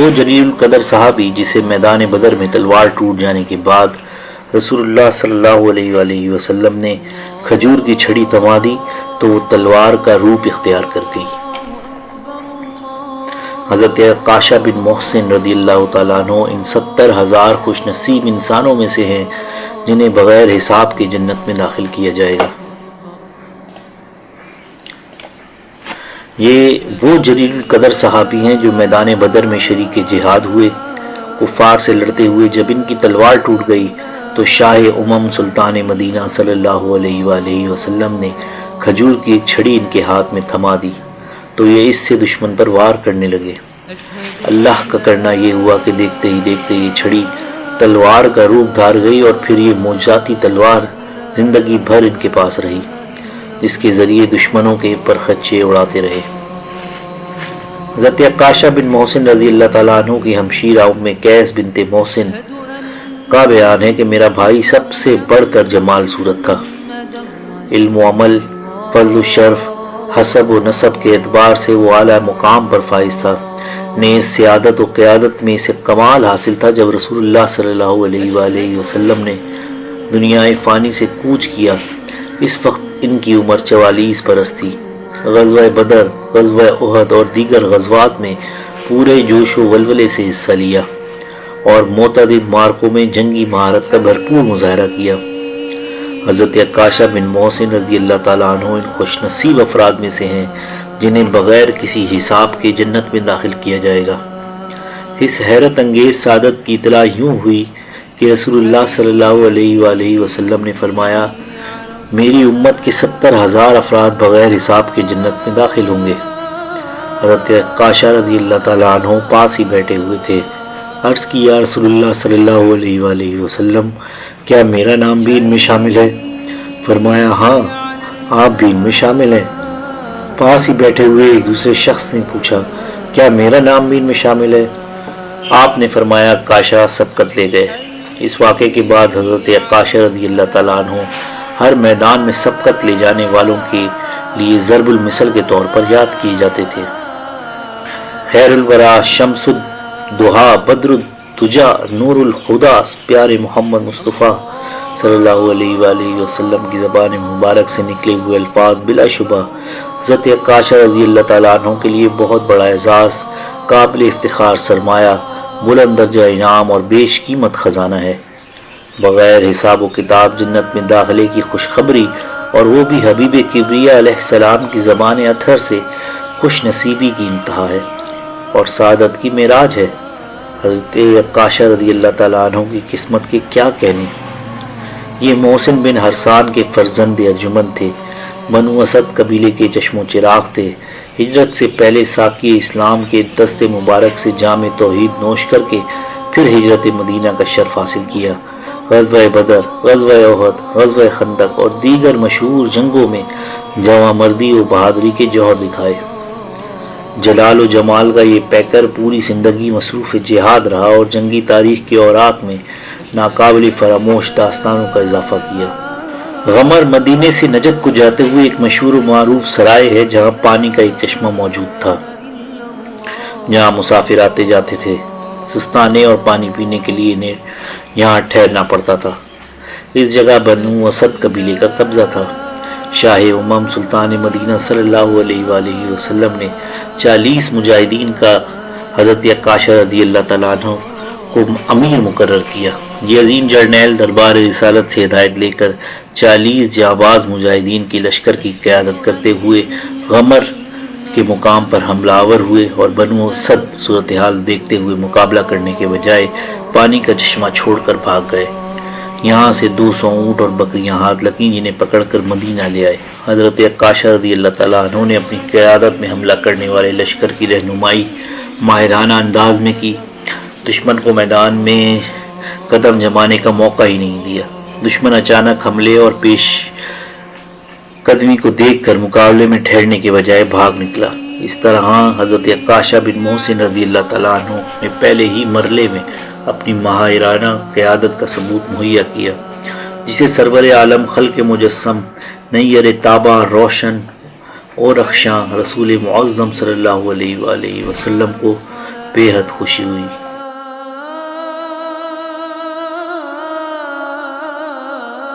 وہ جلیل القدر صحابی جسے میدان بدر میں تلوار ٹوٹ جانے کے بعد رسول اللہ صلی اللہ علیہ وآلہ وسلم نے کھجور کی چھڑی تھما دی تو وہ تلوار کا روپ اختیار کر گئی۔ حضرت عکاشہ بن محسن رضی اللہ تعالیٰ عنہ ان 70,000 خوش نصیب انسانوں میں سے ہیں جنہیں بغیر حساب کے جنت میں داخل کیا جائے گا۔ یہ وہ جلیل القدر صحابی ہیں جو میدان بدر میں شریک جہاد ہوئے۔ کفار سے لڑتے ہوئے جب ان کی تلوار ٹوٹ گئی تو شاہ امم سلطان مدینہ صلی اللہ علیہ وآلہ وسلم نے کھجور کی ایک چھڑی ان کے ہاتھ میں تھما دی تو یہ اس سے دشمن پر وار کرنے لگے۔ اللہ کا کرنا یہ ہوا کہ دیکھتے ہی دیکھتے یہ چھڑی تلوار کا روپ دھار گئی اور پھر یہ معجزاتی تلوار زندگی بھر ان کے پاس رہی، جس کے ذریعے دشمنوں کے پرخچے اڑاتے رہے۔ حضرت عکاشہ بن محسن رضی اللہ تعالیٰ عنہ کی ہمشیرہ ام قیس بنت محسن کا بیان ہے کہ میرا بھائی سب سے بڑھ کر جمال صورت تھا، علم و عمل، فضل و شرف، حسب و نسب کے اعتبار سے وہ اعلیٰ مقام پر فائز تھا۔ نیز سیادت و قیادت میں اسے کمال حاصل تھا۔ جب رسول اللہ صلی اللہ علیہ وآلہ وسلم نے دنیا فانی سے کوچ کیا، اس وقت ان کی عمر 44 برس تھی۔ غزوہ بدر، غزوہ احد اور دیگر غزوات میں پورے جوش و ولولے سے حصہ لیا اور متعدد معرکوں میں جنگی مہارت کا بھرپور مظاہرہ کیا۔ حضرت عکاشہ بن محسن رضی اللہ تعالیٰ عنہ ان خوش نصیب افراد میں سے ہیں جنہیں بغیر کسی حساب کے جنت میں داخل کیا جائے گا۔ اس حیرت انگیز سعادت کی اطلاع یوں ہوئی کہ رسول اللہ صلی اللہ علیہ وآلہ وسلم نے فرمایا، میری امت کے 70,000 افراد بغیر حساب کے جنت میں داخل ہوں گے۔ حضرت عکاشہ رضی اللہ تعالیٰ عنہ پاس ہی بیٹھے ہوئے تھے۔ عرض کی، یا رسول اللہ صلی اللہ علیہ وآلہ وسلم، کیا میرا نام بھی ان میں شامل ہے؟ فرمایا، ہاں، آپ بھی ان میں شامل ہیں۔ پاس ہی بیٹھے ہوئے ایک دوسرے شخص نے پوچھا، کیا میرا نام بھی ان میں شامل ہے؟ آپ نے فرمایا، عکاشہ سبقت لے گئے۔ اس واقعے کے بعد حضرت عکاشہ رضی اللہ تعالیٰ عنہ ہر میدان میں سبقت لے جانے والوں کے لیے ضرب المثل کے طور پر یاد کیے جاتے تھے۔ خیر الورا، شمس الدہا، بدر الدجا، نور الہدیٰ، پیارے محمد مصطفیٰ صلی اللہ علیہ وآلہ وسلم کی زبان مبارک سے نکلے ہوئے الفاظ بلا شبہ حضرت عکاشہ رضی اللہ تعالیٰ عنہ کے لیے بہت بڑا اعزاز، قابل افتخار سرمایہ، بلند درجہ انعام اور بیش قیمت خزانہ ہے۔ بغیر حساب و کتاب جنت میں داخلے کی خوشخبری، اور وہ بھی حبیب کبریا علیہ السلام کی زبان اطہر سے، خوش نصیبی کی انتہا ہے اور سعادت کی معراج ہے۔ حضرت عکاشہ رضی اللہ تعالیٰ عنہ کی قسمت کے کیا کہنے۔ یہ محسن بن حرسان کے فرزند ارجمند تھے، بنو اسد قبیلے کے چشم و چراغ تھے۔ ہجرت سے پہلے ساقی اسلام کے دست مبارک سے جام توحید نوش کر کے پھر ہجرت مدینہ کا شرف حاصل کیا۔ غزوہ بدر، غزوہ احد، غزوہ خندق اور دیگر مشہور جنگوں میں جواں مردی و بہادری کے جوہر دکھائے۔ جلال و جمال کا یہ پیکر پوری زندگی مصروف جہاد رہا اور جنگی تاریخ کے اوراق میں ناقابل فراموش داستانوں کا اضافہ کیا۔ غمر مدینے سے نجد کو جاتے ہوئے ایک مشہور و معروف سرائے ہے جہاں پانی کا ایک چشمہ موجود تھا، جہاں مسافر آتے جاتے تھے۔ سستانے اور پانی پینے کے لیے یہاں ٹھہرنا پڑتا تھا۔ اس جگہ بنو اسد قبیلے کا قبضہ تھا۔ شاہ امم سلطان مدینہ صلی اللہ علیہ وآلہ وسلم نے 40 مجاہدین کا حضرت عکاشہ رضی اللہ تعالیٰ عنہ کو امیر مقرر کیا۔ یہ عظیم جرنیل دربار رسالت سے ہدایت لے کر 40 جانباز مجاہدین کی لشکر کی قیادت کرتے ہوئے غمر کے مقام پر حملہ آور ہوئے اور بنو اسد صورتحال دیکھتے ہوئے مقابلہ کرنے کے بجائے پانی کا چشمہ چھوڑ کر بھاگ گئے۔ یہاں سے 200 اونٹ اور بکریاں ہاتھ لگیں جنہیں پکڑ کر مدینہ لے آئے۔ حضرت عکاشہ رضی اللہ تعالیٰ عنہ نے اپنی قیادت میں حملہ کرنے والے لشکر کی رہنمائی ماہرانہ انداز میں کی۔ دشمن کو میدان میں قدم جمانے کا موقع ہی نہیں دیا۔ دشمن اچانک حملے اور پیش قدمی کو دیکھ کر مقابلے میں ٹھہرنے کے بجائے بھاگ نکلا۔ اس طرح حضرت عکاشہ بن محسن رضی اللہ تعالیٰ عنہ نے پہلے ہی مرحلے میں اپنی ماہرانہ قیادت کا ثبوت مہیا کیا، جسے سرور عالم خلق مجسم نیر تابہ روشن اور رخشاں رسول معظم صلی اللہ علیہ وآلہ وسلم کو بے حد خوشی ہوئی۔